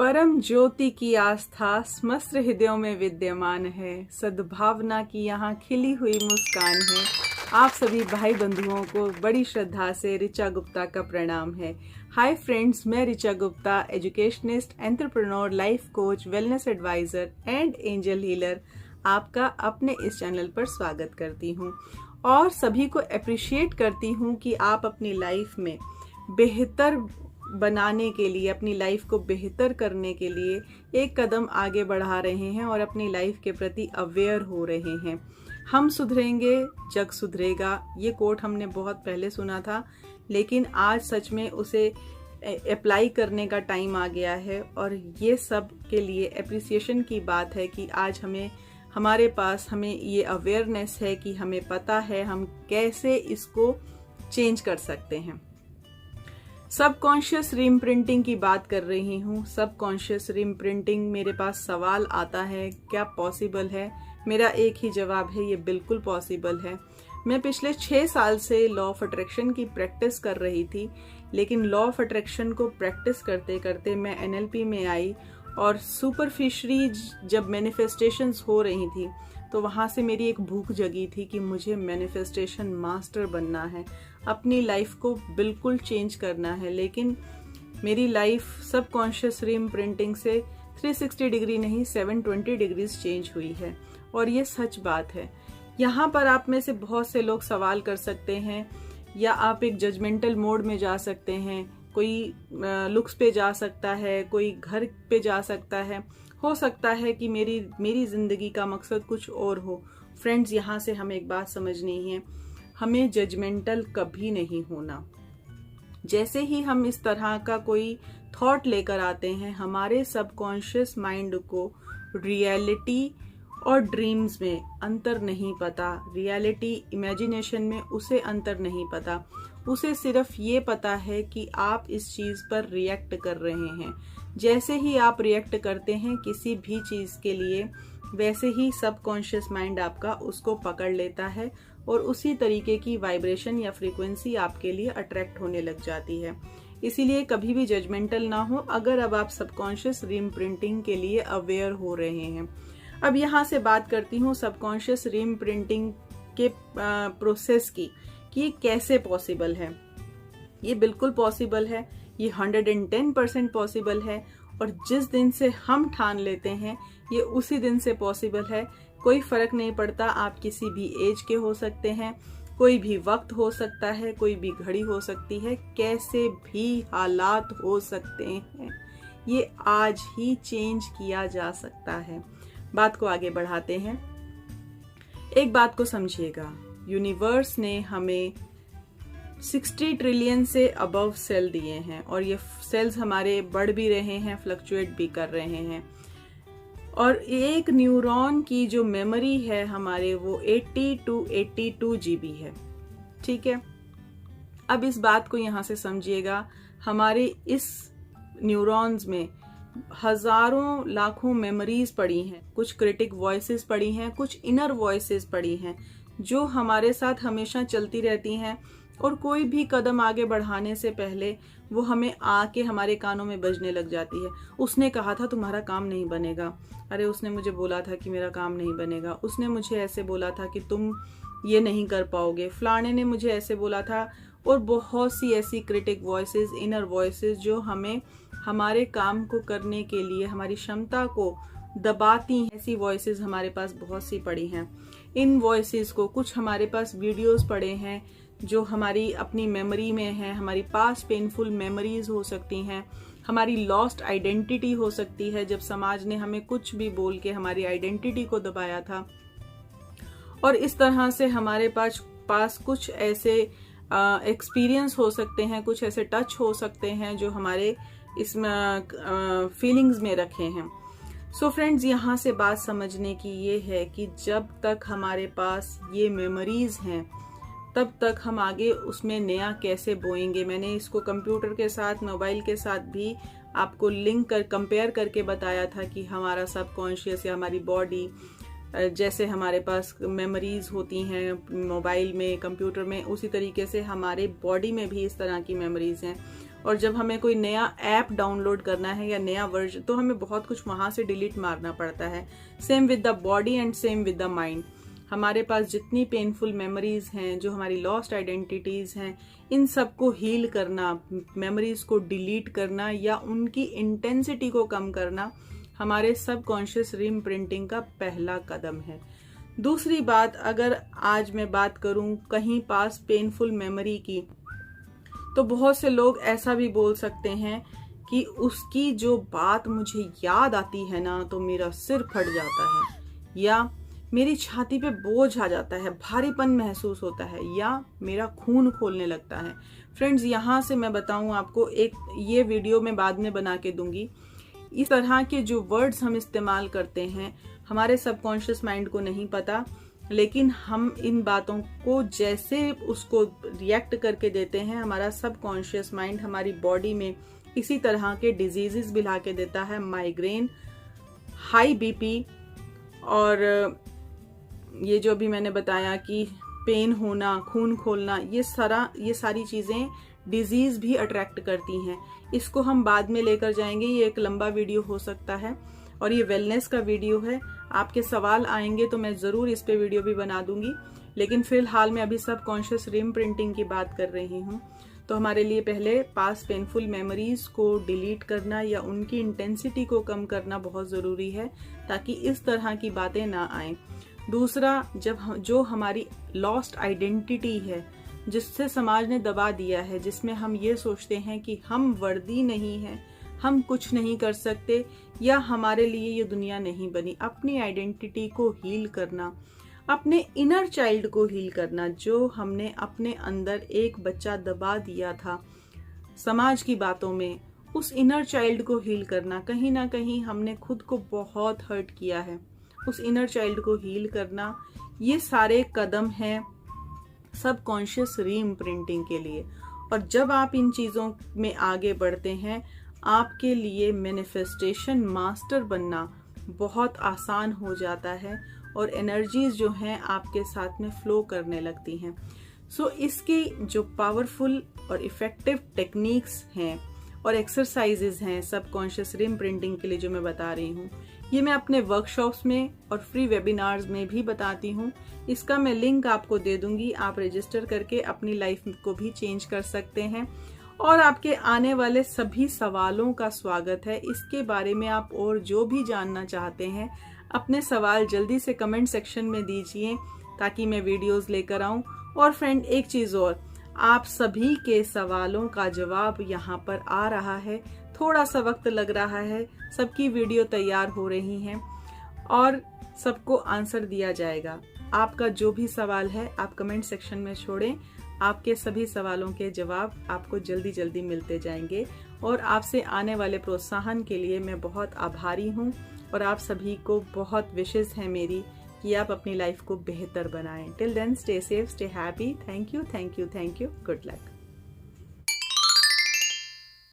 परम ज्योति की आस्था समस्त हृदयों में विद्यमान है। सद्भावना की यहाँ खिली हुई मुस्कान है। आप सभी भाई बंधुओं को बड़ी श्रद्धा से ऋचा गुप्ता का प्रणाम है। हाय फ्रेंड्स, मैं Richa Gupta, educationist, entrepreneur, life coach, wellness advisor and angel healer, आपका अपने इस चैनल पर स्वागत करती हूँ और सभी को अप्रिशिएट करती हूँ कि आप अपनी लाइफ में बेहतर बनाने के लिए, अपनी लाइफ को बेहतर करने के लिए एक कदम आगे बढ़ा रहे हैं और अपनी लाइफ के प्रति अवेयर हो रहे हैं। हम सुधरेंगे, जग सुधरेगा, ये कोट हमने बहुत पहले सुना था, लेकिन आज सच में उसे अप्लाई करने का टाइम आ गया है। और ये सब के लिए एप्रिसिएशन की बात है कि आज हमारे पास ये अवेयरनेस है कि हमें पता है हम कैसे इसको चेंज कर सकते हैं। सबकॉन्शियस रीइम्प्रिंटिंग की बात कर रही हूँ। सबकॉन्शियस रीइम्प्रिंटिंग, मेरे पास सवाल आता है, क्या पॉसिबल है? मेरा एक ही जवाब है, ये बिल्कुल पॉसिबल है। मैं पिछले 6 साल से लॉ ऑफ अट्रैक्शन की प्रैक्टिस कर रही थी, लेकिन लॉ ऑफ अट्रैक्शन को प्रैक्टिस करते करते मैं एनएलपी में आई और सुपरफिशरी जब मैनिफेस्टेशंस हो रही थी तो वहाँ से मेरी एक भूख जगी थी कि मुझे मैनिफेस्टेशन मास्टर बनना है, अपनी लाइफ को बिल्कुल चेंज करना है। लेकिन मेरी लाइफ सबकॉन्शियस रीइम्प्रिंटिंग से 360 डिग्री नहीं 720 डिग्रीज चेंज हुई है और ये सच बात है। यहाँ पर आप में से बहुत से लोग सवाल कर सकते हैं या आप एक जजमेंटल मोड में जा सकते हैं, कोई लुक्स पे जा सकता है, कोई घर पे जा सकता है, हो सकता है कि मेरी जिंदगी का मकसद कुछ और हो। फ्रेंड्स, यहाँ से हमें एक बात समझनी है, हमें जजमेंटल कभी नहीं होना। जैसे ही हम इस तरह का कोई थॉट लेकर आते हैं, हमारे सबकॉन्शियस माइंड को रियलिटी और ड्रीम्स में अंतर नहीं पता, रियलिटी इमेजिनेशन में उसे अंतर नहीं पता। उसे सिर्फ ये पता है कि आप इस चीज पर रिएक्ट कर रहे हैं। जैसे ही आप रिएक्ट करते हैं किसी भी चीज के लिए, वैसे ही सबकॉन्शियस माइंड आपका उसको पकड़ लेता है और उसी तरीके की वाइब्रेशन या फ्रीक्वेंसी आपके लिए अट्रैक्ट होने लग जाती है। इसीलिए कभी भी जजमेंटल ना हो अगर अब आप सबकॉन्शियस रीइम्प्रिंटिंग के लिए अवेयर हो रहे हैं। अब यहाँ से बात करती हूँ सबकॉन्शियस रीइम्प्रिंटिंग के प्रोसेस की, कि कैसे पॉसिबल है। ये बिल्कुल पॉसिबल है, ये 110% पॉसिबल है और जिस दिन से हम ठान लेते हैं ये उसी दिन से पॉसिबल है। कोई फर्क नहीं पड़ता, आप किसी भी एज के हो सकते हैं, कोई भी वक्त हो सकता है, कोई भी घड़ी हो सकती है, कैसे भी हालात हो सकते हैं, ये आज ही चेंज किया जा सकता है। बात को आगे बढ़ाते हैं। एक बात को समझिएगा, यूनिवर्स ने हमें 60 ट्रिलियन से अबव सेल दिए हैं और ये सेल्स हमारे बढ़ भी रहे हैं, फ्लक्चुएट भी कर रहे हैं। और एक न्यूरॉन की जो मेमोरी है हमारे, वो 80 to 82 GB है। ठीक है, अब इस बात को यहाँ से समझिएगा, हमारे इस न्यूरॉन्स में हजारों लाखों मेमोरीज पड़ी हैं, कुछ क्रिटिक वॉइसेस पड़ी हैं, कुछ इनर वॉइसेस पड़ी हैं जो हमारे साथ हमेशा चलती रहती हैं और कोई भी कदम आगे बढ़ाने से पहले वो हमें आके हमारे कानों में बजने लग जाती है। उसने कहा था तुम्हारा काम नहीं बनेगा, अरे उसने मुझे बोला था कि मेरा काम नहीं बनेगा, उसने मुझे ऐसे बोला था कि तुम ये नहीं कर पाओगे, फलाने ने मुझे ऐसे बोला था। और बहुत सी ऐसी क्रिटिक वॉइसेस, इनर वॉइसेस जो हमें हमारे काम को करने के लिए, हमारी क्षमता को दबाती हैं। ऐसी वॉइसेस हमारे पास बहुत सी पड़ी हैं। इन वॉइसेस को, कुछ हमारे पास वीडियोस पड़े हैं जो हमारी अपनी मेमोरी में है, हमारी पास्ट पेनफुल मेमोरीज हो सकती हैं, हमारी लॉस्ट आइडेंटिटी हो सकती है, जब समाज ने हमें कुछ भी बोल के हमारी आइडेंटिटी को दबाया था। और इस तरह से हमारे पास कुछ ऐसे एक्सपीरियंस हो सकते हैं, कुछ ऐसे टच हो सकते हैं जो हमारे इसमें फीलिंग्स में रखे हैं। सो फ्रेंड्स, यहाँ से बात समझने की ये है कि जब तक हमारे पास ये मेमोरीज हैं तब तक हम आगे उसमें नया कैसे बोएंगे। मैंने इसको कंप्यूटर के साथ, मोबाइल के साथ भी आपको लिंक कंपेयर करके बताया था कि हमारा सबकॉन्शियस या हमारी बॉडी, जैसे हमारे पास मेमोरीज होती हैं मोबाइल में, कंप्यूटर में, उसी तरीके से हमारे बॉडी में भी इस तरह की मेमोरीज हैं और जब हमें कोई नया ऐप डाउनलोड करना है या नया वर्जन, तो हमें बहुत कुछ वहां से डिलीट मारना पड़ता है। Same with the body and same with the mind. हमारे पास जितनी पेनफुल मेमोरीज हैं, जो हमारी लॉस्ट आइडेंटिटीज हैं, इन सबको हील करना, मेमोरीज को डिलीट करना या उनकी इंटेंसिटी को कम करना हमारे सबकॉन्शियस रीइम्प्रिंटिंग का पहला कदम है। दूसरी बात, अगर आज मैं बात करूं कहीं पास पेनफुल मेमोरी की, तो बहुत से लोग ऐसा भी बोल सकते हैं कि उसकी जो बात मुझे याद आती है ना तो मेरा सिर फट जाता है, या मेरी छाती पे बोझ आ जाता है, भारीपन महसूस होता है, या मेरा खून खोलने लगता है। फ्रेंड्स, यहाँ से मैं बताऊं आपको, ये वीडियो मैं बाद में बना के दूंगी। इस तरह के जो वर्ड्स हम इस्तेमाल करते हैं हमारे सबकॉन्शियस माइंड को नहीं पता, लेकिन हम इन बातों को जैसे उसको रिएक्ट करके देते हैं, हमारा सबकॉन्शियस माइंड हमारी बॉडी में इसी तरह के डिजीजेस भी ला के देता है। माइग्रेन, हाई बीपी, और ये जो अभी मैंने बताया कि पेन होना, खून खोलना, ये सारी चीजें डिजीज भी अट्रैक्ट करती हैं। इसको हम बाद में लेकर जाएंगे, ये एक लंबा वीडियो हो सकता है और ये वेलनेस का वीडियो है। आपके सवाल आएंगे तो मैं जरूर इस पे वीडियो भी बना दूंगी, लेकिन फिलहाल मैं अभी सबकॉन्शियस रीइम्प्रिंटिंग की बात कर रही हूँ। तो हमारे लिए पहले पास पेनफुल मेमोरीज को डिलीट करना या उनकी इंटेंसिटी को कम करना बहुत जरूरी है, ताकि इस तरह की बातें ना आए। दूसरा, जो हमारी लॉस्ट आइडेंटिटी है, जिससे समाज ने दबा दिया है, जिसमें हम ये सोचते हैं कि हम वर्दी नहीं हैं, हम कुछ नहीं कर सकते, या हमारे लिए ये दुनिया नहीं बनी। अपनी आइडेंटिटी को हील करना, अपने इनर चाइल्ड को हील करना, जो हमने अपने अंदर एक बच्चा दबा दिया था समाज की बातों में, उस इनर चाइल्ड को हील करना। कहीं ना कहीं हमने खुद को बहुत हर्ट किया है, उस इनर चाइल्ड को हील करना। ये सारे कदम हैं सबकॉन्शियस रीइम्प्रिंटिंग के लिए। और जब आप इन चीजों में आगे बढ़ते हैं, आपके लिए मैनिफेस्टेशन मास्टर बनना बहुत आसान हो जाता है और एनर्जीज जो हैं आपके साथ में फ्लो करने लगती हैं। सो इसकी जो पावरफुल और इफेक्टिव टेक्निक्स हैं और एक्सरसाइजेज हैं सबकॉन्शियस रीइम्प्रिंटिंग के लिए जो मैं बता रही हूँ, ये मैं अपने वर्कशॉप्स में और फ्री वेबिनार्स में भी बताती हूँ। इसका मैं लिंक आपको दे दूंगी, आप रजिस्टर करके अपनी लाइफ को भी चेंज कर सकते हैं। और आपके आने वाले सभी सवालों का स्वागत है। इसके बारे में आप और जो भी जानना चाहते हैं, अपने सवाल जल्दी से कमेंट सेक्शन में दीजिए ताकि मैं वीडियोस लेकर आऊं। और फ्रेंड, एक चीज और, आप सभी के सवालों का जवाब यहाँ पर आ रहा है। थोड़ा सा वक्त लग रहा है, सबकी वीडियो तैयार हो रही हैं और सबको आंसर दिया जाएगा। आपका जो भी सवाल है आप कमेंट सेक्शन में छोड़ें, आपके सभी सवालों के जवाब आपको जल्दी जल्दी मिलते जाएंगे। और आपसे आने वाले प्रोत्साहन के लिए मैं बहुत आभारी हूँ और आप सभी को बहुत विशेष है मेरी कि आप अपनी लाइफ को बेहतर बनाएं। Till then, stay safe, stay happy. Thank you, thank you, thank you. Good luck.